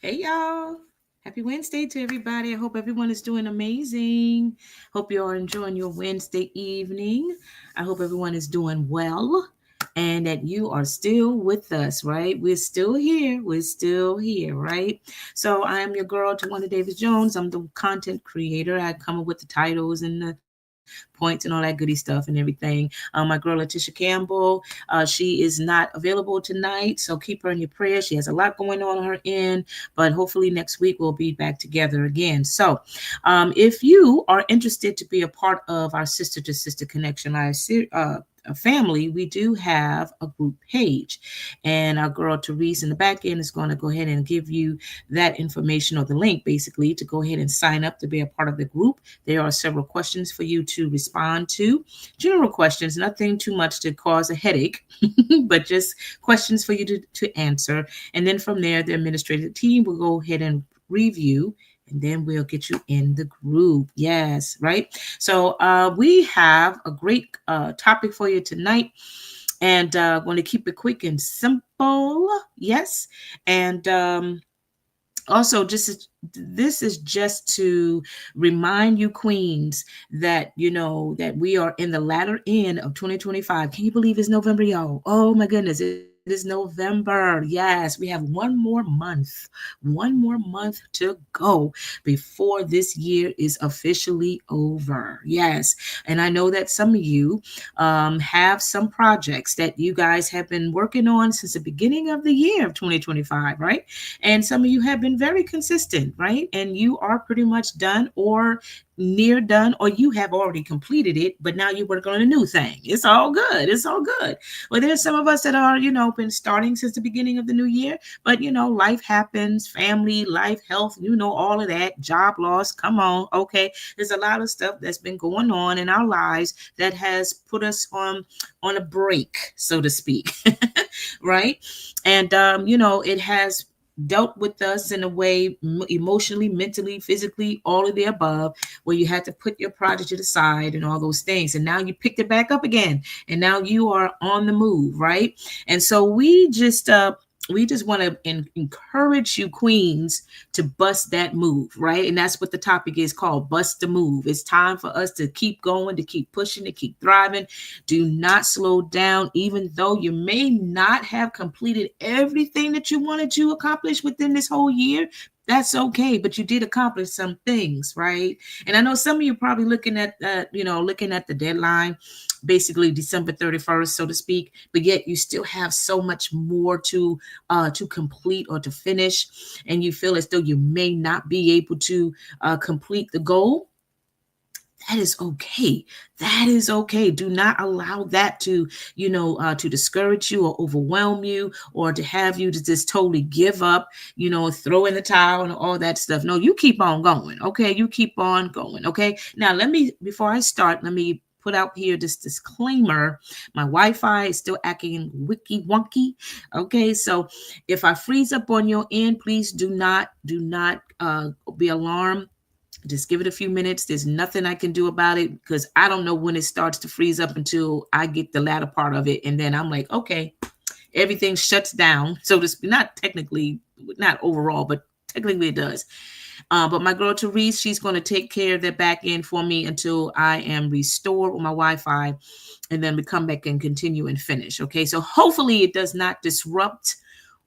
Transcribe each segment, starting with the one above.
Hey y'all. Happy Wednesday to everybody. I hope everyone is doing amazing. Hope you are enjoying your Wednesday evening. I hope everyone is doing well and that you are still with us, right? We're still here. We're still here, right? So I am your girl, Twonta Davis Jones. I'm the content creator. I come up with the titles and the points and all that goody stuff and everything. My girl Leticia Campbell, she is not available tonight, so keep her in your prayers. She has a lot going on her end, but hopefully next week we'll be back together again. So, if you are interested to be a part of our Sister to Sister Connection Live a family, we do have a group page, and our girl Therese in the back end is going to go ahead and give you that information or the link basically to go ahead and sign up to be a part of the group. There are several questions for you to respond to, general questions, nothing too much to cause a headache, but just questions for you to answer. And then from there, the administrative team will go ahead and review, and then we'll get you in the group. Yes, right. So we have a great topic for you tonight, and going to keep it quick and simple. Yes, and also this is just to remind you queens that that we are in the latter end of 2025. Can you believe it's November, y'all? Oh my goodness, it is November. Yes, we have one more month to go before this year is officially over. Yes, and I know that some of you have some projects that you guys have been working on since the beginning of the year of 2025, right? And some of you have been very consistent, right? And you are pretty much done or near done, or you have already completed it, but now you're working on a new thing. It's all good. It's all good. Well, there's some of us that are, been starting since the beginning of the new year, but life happens, family, life, health, all of that, job loss. Come on. Okay. There's a lot of stuff that's been going on in our lives that has put us on a break, so to speak. Right. And it has dealt with us in a way, emotionally, mentally, physically, all of the above, where you had to put your project to the side and all those things, and now you picked it back up again, and now you are on the move, right? And so we just want to encourage you queens to bust that move, right? And that's what the topic is called, bust the move. It's time for us to keep going, to keep pushing, to keep thriving. Do not slow down, even though you may not have completed everything that you wanted to accomplish within this whole year. That's okay, but you did accomplish some things, right? And I know some of you probably looking at looking at the deadline, basically December 31st, so to speak, but yet you still have so much more to complete or to finish, and you feel as though you may not be able to complete the goal. That is okay. That is okay. Do not allow that to, to discourage you or overwhelm you, or to have you to just totally give up, throw in the towel and all that stuff. No, you keep on going. Okay. You keep on going. Okay. Now, before I start, let me put out here this disclaimer. My Wi-Fi is still acting wicky wonky. Okay. So if I freeze up on your end, please do not be alarmed. Just give it a few minutes. There's nothing I can do about it, because I don't know when it starts to freeze up until I get the latter part of it. And then I'm like, okay, everything shuts down. So this, not technically, not overall, but technically it does. But my girl Therese, she's going to take care of that back end for me until I am restored with my Wi-Fi, and then we come back and continue and finish. Okay, so hopefully it does not disrupt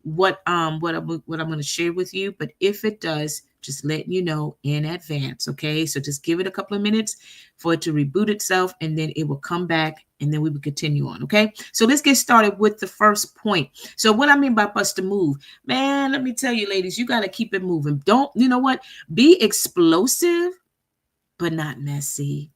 what I'm going to share with you. But if it does, just letting you know in advance. Okay, so just give it a couple of minutes for it to reboot itself, and then it will come back, and then we will continue on. Okay, so let's get started with the first point. So what I mean by bust a move, man, let me tell you, ladies, you got to keep it moving. Don't, be explosive, but not messy.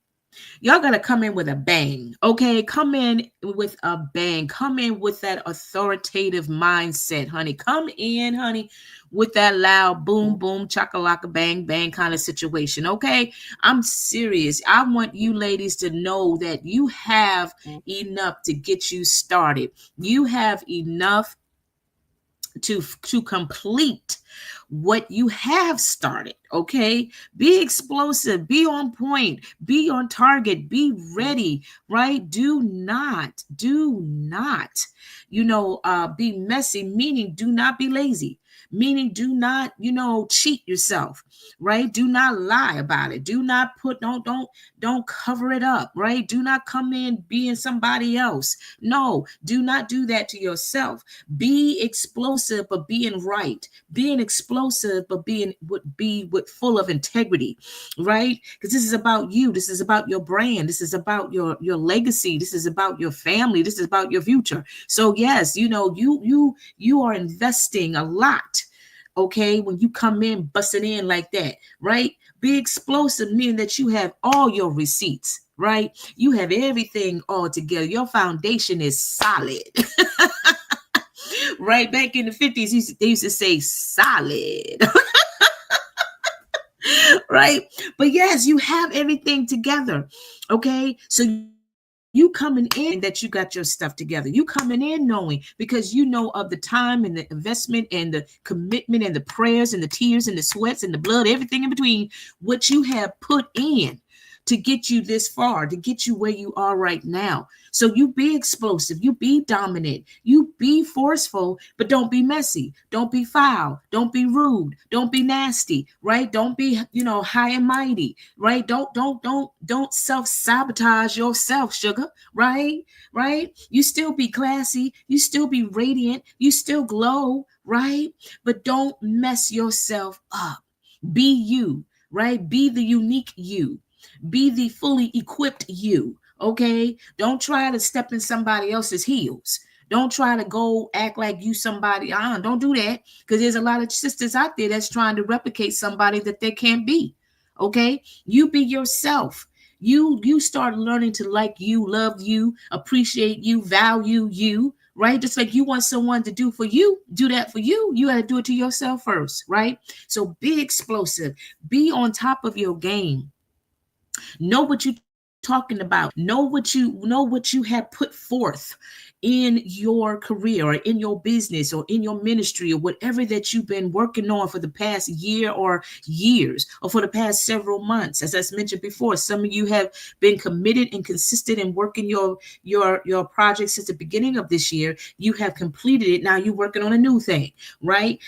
Y'all got to come in with a bang. Okay, come in with a bang. Come in with that authoritative mindset, honey. Come in, honey, with that loud boom, boom, chakalaka, bang, bang kind of situation. Okay, I'm serious. I want you ladies to know that you have enough to get you started. You have enough to complete what you have started. Okay, be explosive, be on point, be on target, be ready, right? Do not be messy, meaning do not be lazy. meaning do not, cheat yourself, right? Do not lie about it. Do not don't cover it up, right? Do not come in being somebody else. No, do not do that to yourself. Be explosive, but being right. Being explosive, but be with full of integrity, right? Because this is about you. This is about your brand. This is about your legacy. This is about your family. This is about your future. So yes, you are investing a lot. Okay, when you come in busting in like that, right? Be explosive, meaning that you have all your receipts, right? You have everything all together. Your foundation is solid. Right back in the 50s, they used to say solid. Right? But yes, you have everything together. Okay, so you coming in that you got your stuff together. You coming in knowing, because you know of the time and the investment and the commitment and the prayers and the tears and the sweats and the blood, everything in between, what you have put in to get you this far, to get you where you are right now. So you be explosive, you be dominant, you be forceful, but don't be messy, don't be foul, don't be rude, don't be nasty, right? Don't be, high and mighty, right? Don't self-sabotage yourself, sugar, right? Right? You still be classy, you still be radiant, you still glow, right? But don't mess yourself up. Be you, right? Be the unique you. Be the fully equipped you. Okay, don't try to step in somebody else's heels. Don't try to go act like you somebody. Don't do that, because there's a lot of sisters out there that's trying to replicate somebody that they can't be. Okay, you be yourself. You start learning to like you, love you, appreciate you, value you, right? Just like you want someone to do for you, do that for you. You got to do it to yourself first, right? So be explosive, be on top of your game. Know what you're talking about. Know what you have put forth in your career or in your business or in your ministry or whatever that you've been working on for the past year or years or for the past several months. As I mentioned before, some of you have been committed and consistent in working your project since the beginning of this year. You have completed it. Now you're working on a new thing, right?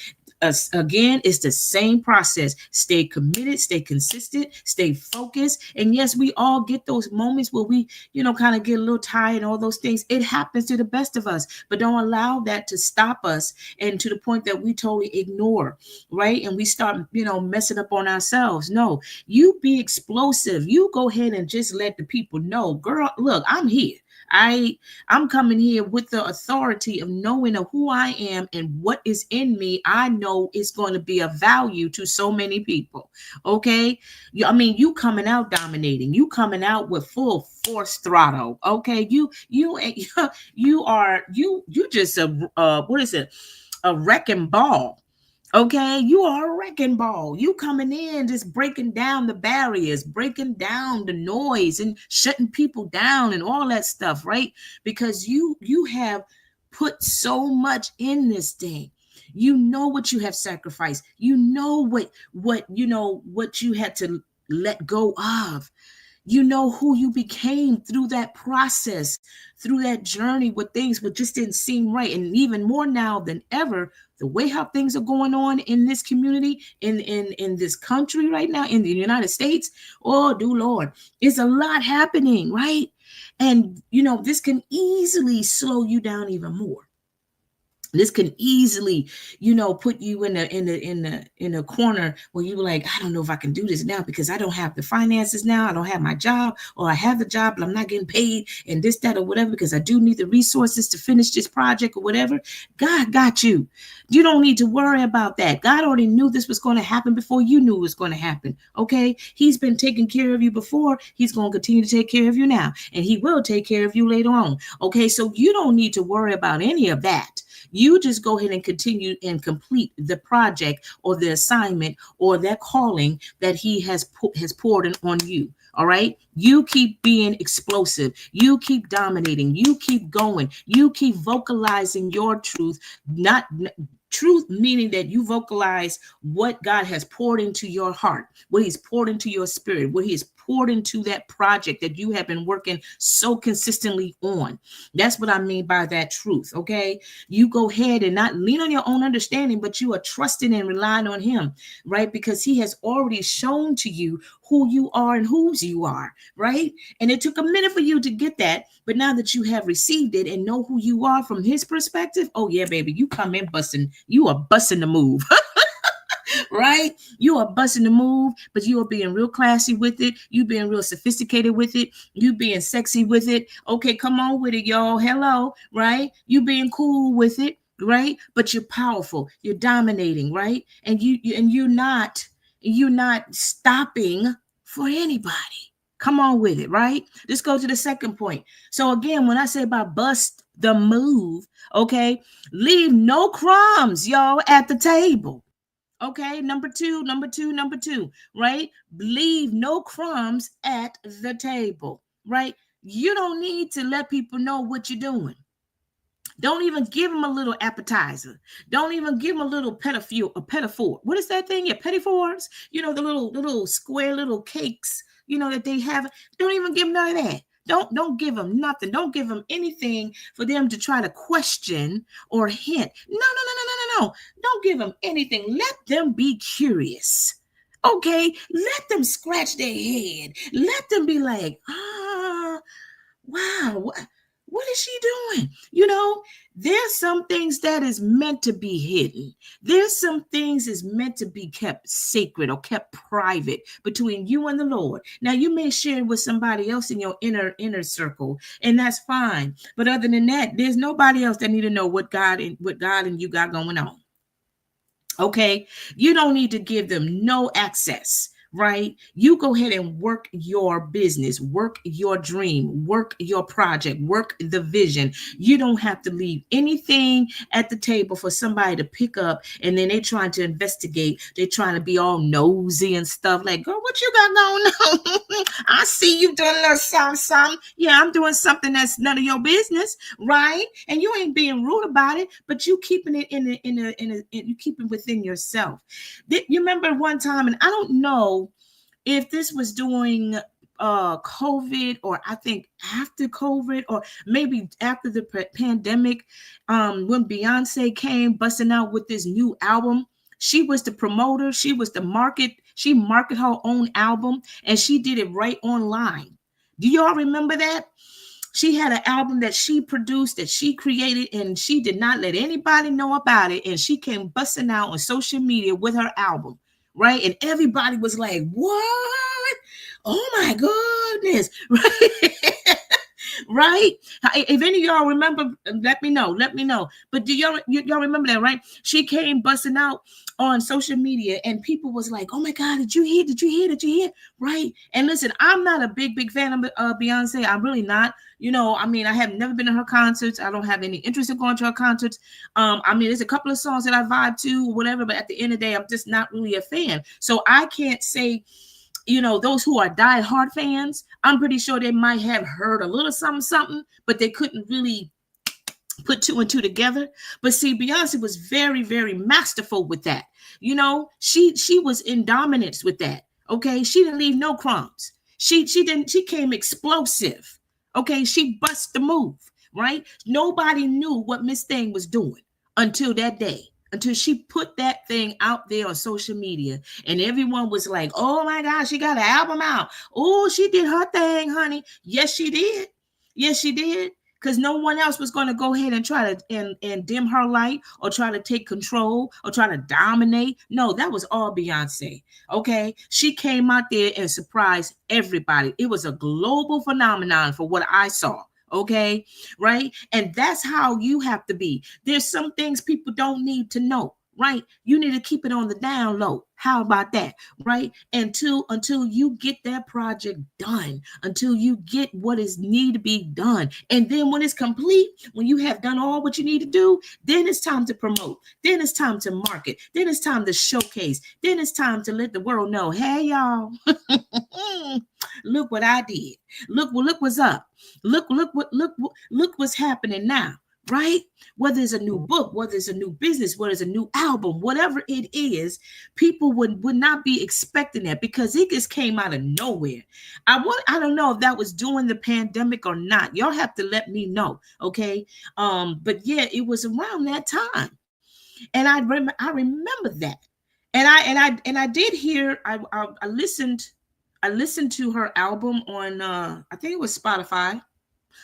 Again, it's the same process. Stay committed, stay consistent, stay focused. And yes, we all get those moments where we, kind of get a little tired and all those things. It happens to the best of us, but don't allow that to stop us, and to the point that we totally ignore, right? And we start, messing up on ourselves. No, you be explosive. You go ahead and just let the people know, girl, look, I'm here. I'm coming here with the authority of knowing of who I am and what is in me. I know it's going to be of value to so many people. Okay. You coming out dominating, you coming out with full force throttle. Okay. You just what is it? A wrecking ball. Okay, you are a wrecking ball. You coming in, just breaking down the barriers, breaking down the noise and shutting people down and all that stuff, right? Because you have put so much in this thing. You know what you have sacrificed. You know what you had to let go of. You know who you became through that process, through that journey where things just didn't seem right. And even more now than ever, the way how things are going on in this community, in this country right now, in the United States, oh, do Lord, it's a lot happening, right? And, this can easily slow you down even more. This can easily, put you in a corner where you're like, I don't know if I can do this now because I don't have the finances now. I don't have my job, or I have the job, but I'm not getting paid, and this, that, or whatever, because I do need the resources to finish this project or whatever. God got you. You don't need to worry about that. God already knew this was going to happen before you knew it was going to happen. Okay. He's been taking care of you before. He's going to continue to take care of you now, and he will take care of you later on. Okay. So you don't need to worry about any of that. You just go ahead and continue and complete the project or the assignment or that calling that he has poured in on you. All right. You keep being explosive. You keep dominating. You keep going. You keep vocalizing your truth, not truth, meaning that you vocalize what God has poured into your heart, what he's poured into your spirit, what he has poured into that project that you have been working so consistently on. That's what I mean by that truth. Okay. You go ahead and not lean on your own understanding, but you are trusting and relying on him, right? Because he has already shown to you who you are and whose you are, right? And it took a minute for you to get that. But now that you have received it and know who you are from his perspective, oh yeah, baby, you come in busting, you are busting the move. Right? You are busting the move, but you are being real classy with it. You being real sophisticated with it. You being sexy with it. Okay, come on with it, y'all. Hello, right? You being cool with it, right? But you're powerful. You're dominating, right? And you're not stopping for anybody. Come on with it, right? Let's go to the second point. So again, when I say about bust the move, okay, leave no crumbs, y'all, at the table. Okay, number two, right? Leave no crumbs at the table, right? You don't need to let people know what you're doing. Don't even give them a little appetizer. Don't even give them a little petit four. What is that thing? Yeah, petit fours. The little square little cakes. That they have. Don't even give them none of that. Don't give them nothing. Don't give them anything for them to try to question or hint. No. Don't give them anything. Let them be curious. Okay, let them scratch their head. Let them be like, wow, what is she doing? There's some things that is meant to be hidden. There's some things is meant to be kept sacred or kept private between you and the Lord. Now, you may share it with somebody else in your inner circle, and that's fine. But other than that, there's nobody else that need to know what God and you got going on. Okay, you don't need to give them no access, right? You go ahead and work your business, work your dream, work your project, work the vision. You don't have to leave anything at the table for somebody to pick up, and then they're trying to investigate. They're trying to be all nosy and stuff like, girl, what you got going on? I see you doing a little something. Yeah, I'm doing something that's none of your business, right? And you ain't being rude about it, but you keeping it you keeping within yourself. You remember one time, and I don't know if this was during COVID, or I think after COVID, or maybe after the pandemic, when Beyonce came busting out with this new album. She was the promoter. She was the market. She marketed her own album, and she did it right online. Do y'all remember that? She had an album that she produced, that she created, and she did not let anybody know about it. And she came busting out on social media with her album, right? And everybody was like, what? Oh my goodness. Right? Right? If any of y'all remember, let me know. But do y'all remember that, right? She came busting out on social media, and people was like, oh my God, did you hear? Right? And listen, I'm not a big fan of Beyonce. I'm really not. I have never been to her concerts. I don't have any interest in going to her concerts. There's a couple of songs that I vibe to or whatever, but at the end of the day, I'm just not really a fan. So I can't say, those who are die-hard fans, I'm pretty sure they might have heard a little something, but they couldn't really put two and two together. But see, Beyonce was very, very masterful with that. She was in dominance with that. Okay, she didn't leave no crumbs. She came explosive. Okay, she bust the move, right? Nobody knew what Miss Thing was doing until that day. Until she put that thing out there on social media, and everyone was like, oh my gosh, she got an album out. Oh, she did her thing, honey. Yes, she did. Because no one else was going to go ahead and try to and dim her light, or try to take control, or try to dominate. No, that was all Beyonce. Okay, she came out there and surprised everybody. It was a global phenomenon for what I saw. Okay, right? And that's how you have to be. There's some things people don't need to know, right? You need to keep it on the down low. How about that, right? Until you get that project done, until you get what is need to be done. And then when it's complete, when you have done all what you need to do, then it's time to promote. Then it's time to market. Then it's time to showcase. Then it's time to let the world know, hey, y'all, look what I did. Look what's up. Look what's happening now. right? Whether it's a new book, whether it's a new business, whether it's a new album, whatever it is, people would not be expecting that because it just came out of nowhere. I don't know if that was during the pandemic or not. Y'all have to let me know, okay? But yeah, it was around that time, and I remember that, and I did hear I listened to her album on I think it was Spotify.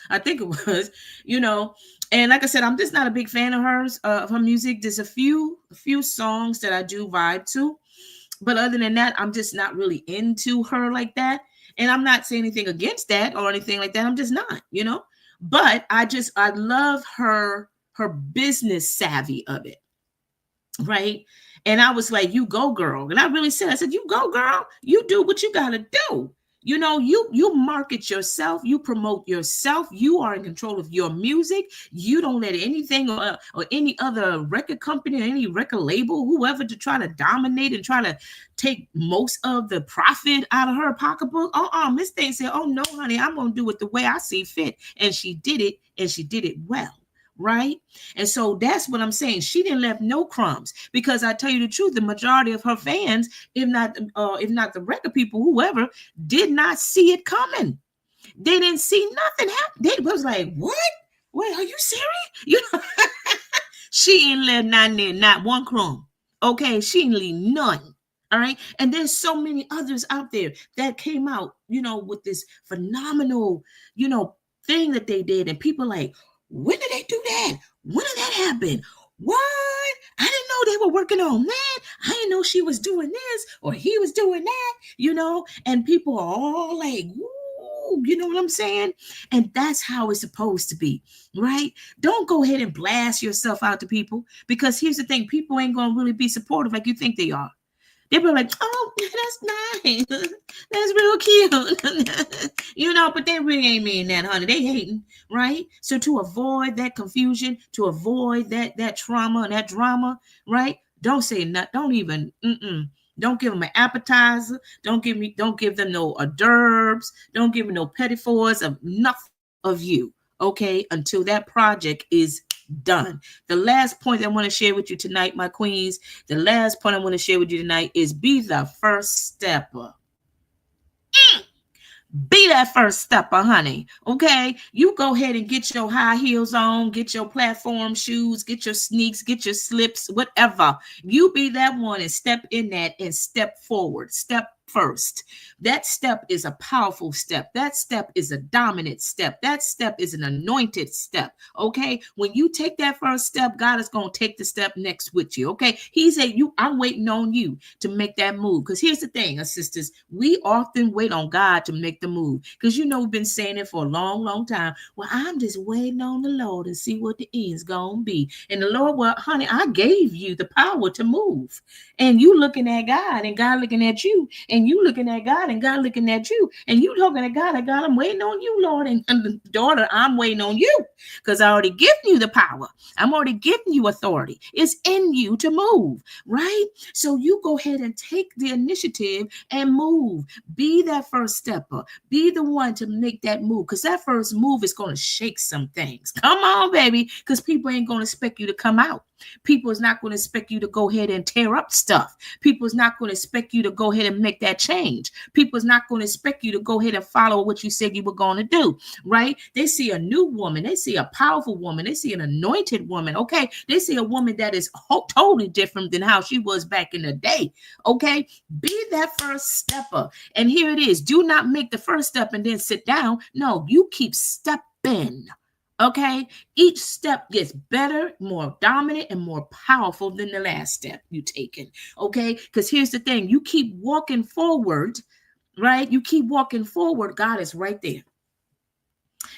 I think it was, you know. And like I said, I'm just not a big fan of hers, of her music. There's a few songs that I do vibe to, but other than that, I'm just not really into her like that. And I'm not saying anything against that or anything like that. I'm just not, you know. But I love her business savvy of it, right? And I was like, "You go, girl." And I really said, I said, "You go, girl. You do what you gotta do." You know, you market yourself, you promote yourself, you are in control of your music. You don't let anything or any other record company or any record label, whoever, to try to dominate and try to take most of the profit out of her pocketbook. Miss Thing said, "Oh no, honey, I'm gonna do it the way I see fit." And she did it, and she did it well. Right. And so that's what I'm saying. She didn't left no crumbs, because I tell you the truth, the majority of her fans, if not the record people, whoever, did not see it coming. They didn't see nothing happen. They was like, "What? Wait, are you serious?" You know, she ain't left not one crumb. Okay, she ain't leave none. All right. And there's so many others out there that came out, with this phenomenal, thing that they did. And people like, "When did they do that? When did that happen? What? I didn't know they were working on that. I didn't know she was doing this or he was doing that. And people are all like, "Ooh," you know what I'm saying? And that's how it's supposed to be, right? Don't go ahead and blast yourself out to people, because here's the thing, people ain't going to really be supportive like you think they are. They'll be like, "Oh, that's nice. That's real cute." But they really ain't mean that, honey. They hating, right? So to avoid that confusion, to avoid that trauma and that drama, right? Don't say nothing. Don't even, don't give them an appetizer. Don't give them no hors d'oeuvres. Don't give them no petit fours of nothing of you, okay? Until that project is done. The last point I want to share with you tonight, my queens, the last point I want to share with you tonight is be the first stepper. Be that first stepper, honey. Okay. You go ahead and get your high heels on, get your platform shoes, get your sneaks, get your slips, whatever. You be that one and step in that and step forward. Step first. That step is a powerful step. That step is a dominant step. That step is an anointed step. Okay. When you take that first step, God is going to take the step next with you. Okay. He said, I'm waiting on you to make that move. Because here's the thing, sisters, we often wait on God to make the move. Because we've been saying it for a long, long time. Well, I'm just waiting on the Lord and see what the end's going to be. And the Lord, well, honey, I gave you the power to move. And you looking at God and God looking at you. And you looking at God and God looking at you. And you looking at God and God, I'm waiting on you, Lord. And daughter, I'm waiting on you. Because I already given you the power. I'm already giving you authority. It's in you to move, right? So you go ahead and take the initiative and move. Be that first stepper. Be the one to make that move, because that first move is going to shake some things. Come on, baby, because people ain't going to expect you to come out. People is not going to expect you to go ahead and tear up stuff. People is not going to expect you to go ahead and make that change. People is not going to expect you to go ahead and follow what you said you were going to do, right? They see a new woman. They see a powerful woman. They see an anointed woman, okay? They see a woman that is totally different than how she was back in the day, okay? Be that first stepper. And here it is. Do not make the first step and then sit down. No, you keep stepping. Okay, each step gets better, more dominant, and more powerful than the last step you taken. Okay, because here's the thing, you keep walking forward, right? You keep walking forward. God is right there.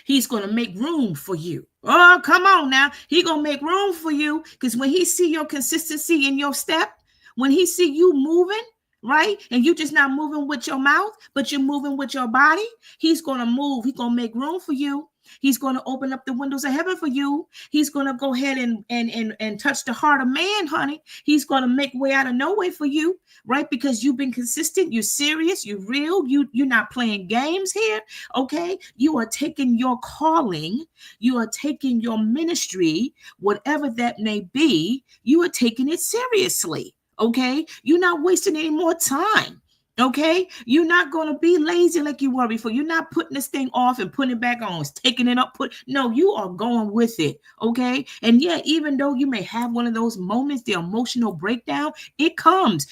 He's going to make room for you. Oh, come on now. He's going to make room for you, because when he see your consistency in your step, when he see you moving, right? And you just not moving with your mouth, but you're moving with your body. He's going to move. He's going to make room for you. He's going to open up the windows of heaven for you. He's going to go ahead and touch the heart of man, honey. He's going to make way out of no way for you, right? Because you've been consistent, you're serious, you're real, you're not playing games here, okay? You are taking your calling, you are taking your ministry, whatever that may be, you are taking it seriously, okay? You're not wasting any more time. Okay, you're not going to be lazy like you were before. You're not putting this thing off and putting it back on, taking it up. No, you are going with it. Okay, and yeah, even though you may have one of those moments, the emotional breakdown, it comes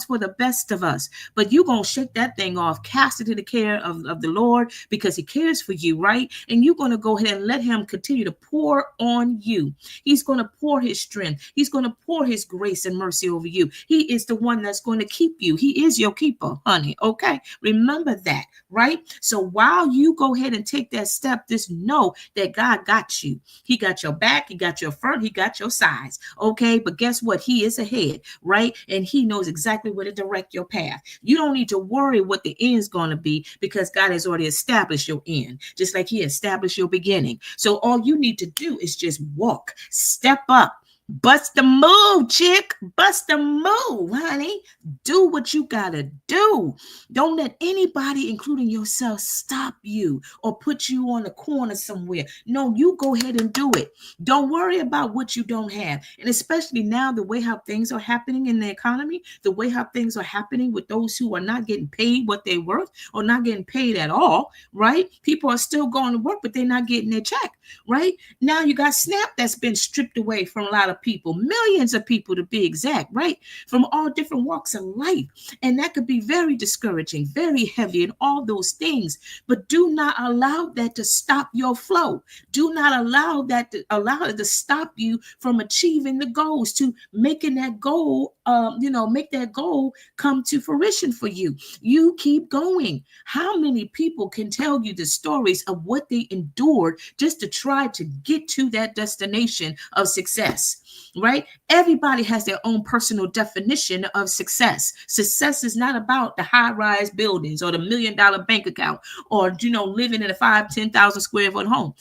for the best of us. But you're going to shake that thing off, cast it to the care of the Lord, because He cares for you, right? And you're going to go ahead and let Him continue to pour on you. He's going to pour His strength. He's going to pour His grace and mercy over you. He is the one that's going to keep you. He is your keeper, honey. Okay, remember that, right? So while you go ahead and take that step, just know that God got you. He got your back, He got your front, He got your sides. Okay, but guess what? He is ahead, right? And He knows exactly where to direct your path. You don't need to worry what the end is going to be, because God has already established your end, just like He established your beginning. So all you need to do is just walk, step up. Bust the move, chick. Bust the move, honey. Do what you gotta do. Don't let anybody, including yourself, stop you or put you on a corner somewhere. No, you go ahead and do it. Don't worry about what you don't have. And especially now, the way how things are happening in the economy, the way how things are happening with those who are not getting paid what they're worth or not getting paid at all, right? People are still going to work, but they're not getting their check, right? Now you got SNAP that's been stripped away from a lot of people, millions of people to be exact, right? From all different walks of life. And that could be very discouraging, very heavy, and all those things. But do not allow that to stop your flow. Do not allow it to stop you from achieving the goals, to making that goal, make that goal come to fruition for you. You keep going. How many people can tell you the stories of what they endured just to try to get to that destination of success? Right? Everybody has their own personal definition of success. Success is not about the high-rise buildings or the $1 million bank account or, living in a 5,000-10,000 square foot home.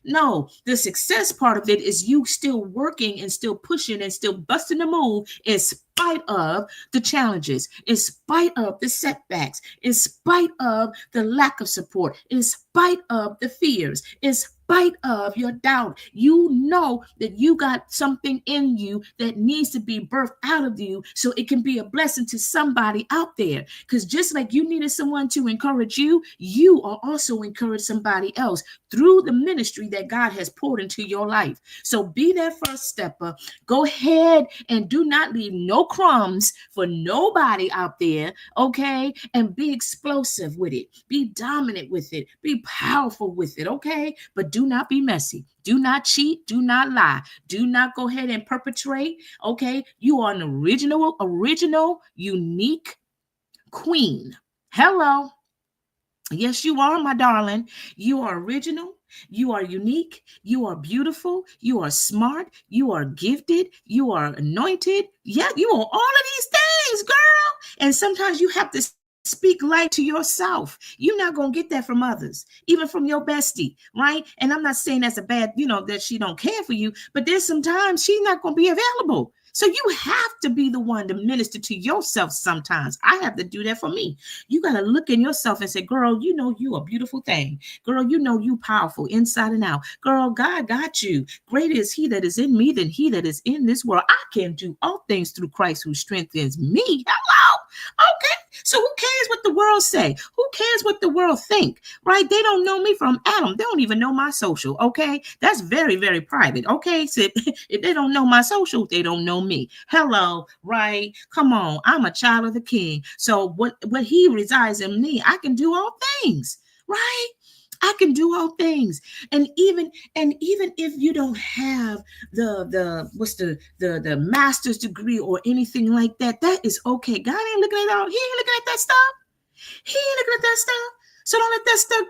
No, the success part of it is you still working and still pushing and still busting the move in spite of the challenges, in spite of the setbacks, in spite of the lack of support, in spite of the fears, in spite of your doubt. You know that you got something in you that needs to be birthed out of you so it can be a blessing to somebody out there. Because just like you needed someone to encourage you, you are also encourage somebody else through the ministry that God has poured into your life. So be that first stepper. Go ahead and do not leave no crumbs for nobody out there, okay? And be explosive with it. Be dominant with it. Be powerful with it, okay? But do not be messy. Do not cheat. Do not lie. Do not go ahead and perpetrate, okay? You are an original, unique queen. Hello. Yes, you are, my darling. You are original. You are unique. You are beautiful. You are smart. You are gifted. You are anointed. Yeah, you are all of these things, girl. And sometimes you have to speak light to yourself. You're not going to get that from others, even from your bestie, right? And I'm not saying that's a bad, that she don't care for you, but there's sometimes she's not going to be available. So you have to be the one to minister to yourself sometimes. I have to do that for me. You got to look in yourself and say, girl, you a beautiful thing. Girl, you powerful inside and out. Girl, God got you. Greater is He that is in me than he that is in this world. I can do all things through Christ who strengthens me. Hello. Okay. So who cares what the world say? Who cares what the world think? Right? They don't know me from Adam. They don't even know my social. Okay. That's very, very private. Okay. So if they don't know my social, they don't know me. Hello. Right? Come on. I'm a child of the King. So what He resides in me, I can do all things. Right? I can do all things. And even if you don't have the master's degree or anything like that, that is okay. God ain't looking at all. He ain't looking at that stuff. He ain't looking at that stuff. So don't let that stuff,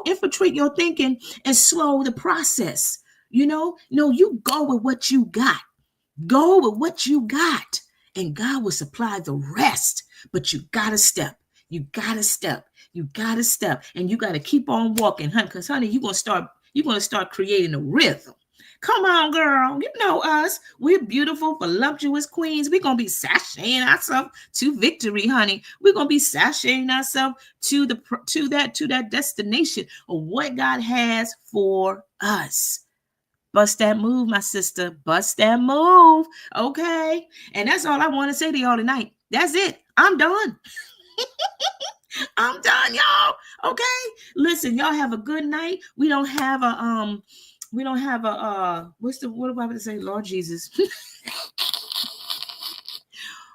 infiltrate your thinking and slow the process. No, you go with what you got. Go with what you got, and God will supply the rest. But you gotta step. You gotta step. You gotta step and you gotta keep on walking, honey, because honey, you're gonna start creating a rhythm. Come on, girl. You know us. We're beautiful, voluptuous queens. We're gonna be sashaying ourselves to victory, honey. We're gonna be sashaying ourselves to that destination of what God has for us. Bust that move, my sister. Bust that move. Okay. And that's all I want to say to y'all tonight. That's it. I'm done. I'm done, y'all. Okay. Listen, y'all have a good night. We don't have a what am I going to say? Lord Jesus.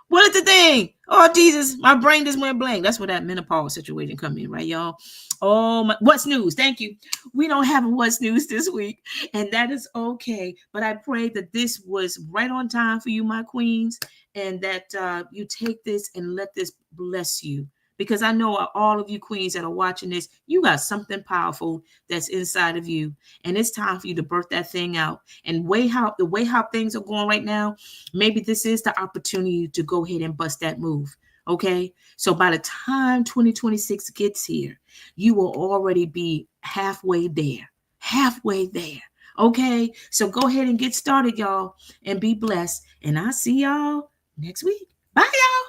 What is the thing? Oh, Jesus, my brain just went blank. That's where that menopause situation come in, right, y'all? Oh, what's news? Thank you. We don't have a what's news this week, and that is okay. But I pray that this was right on time for you, my queens, and that you take this and let this bless you. Because I know all of you queens that are watching this, you got something powerful that's inside of you, and it's time for you to birth that thing out. And the way how things are going right now, maybe this is the opportunity to go ahead and bust that move. Okay. So by the time 2026 gets here, you will already be halfway there. Halfway there. Okay. So go ahead and get started, y'all, and be blessed. And I'll see y'all next week. Bye, y'all.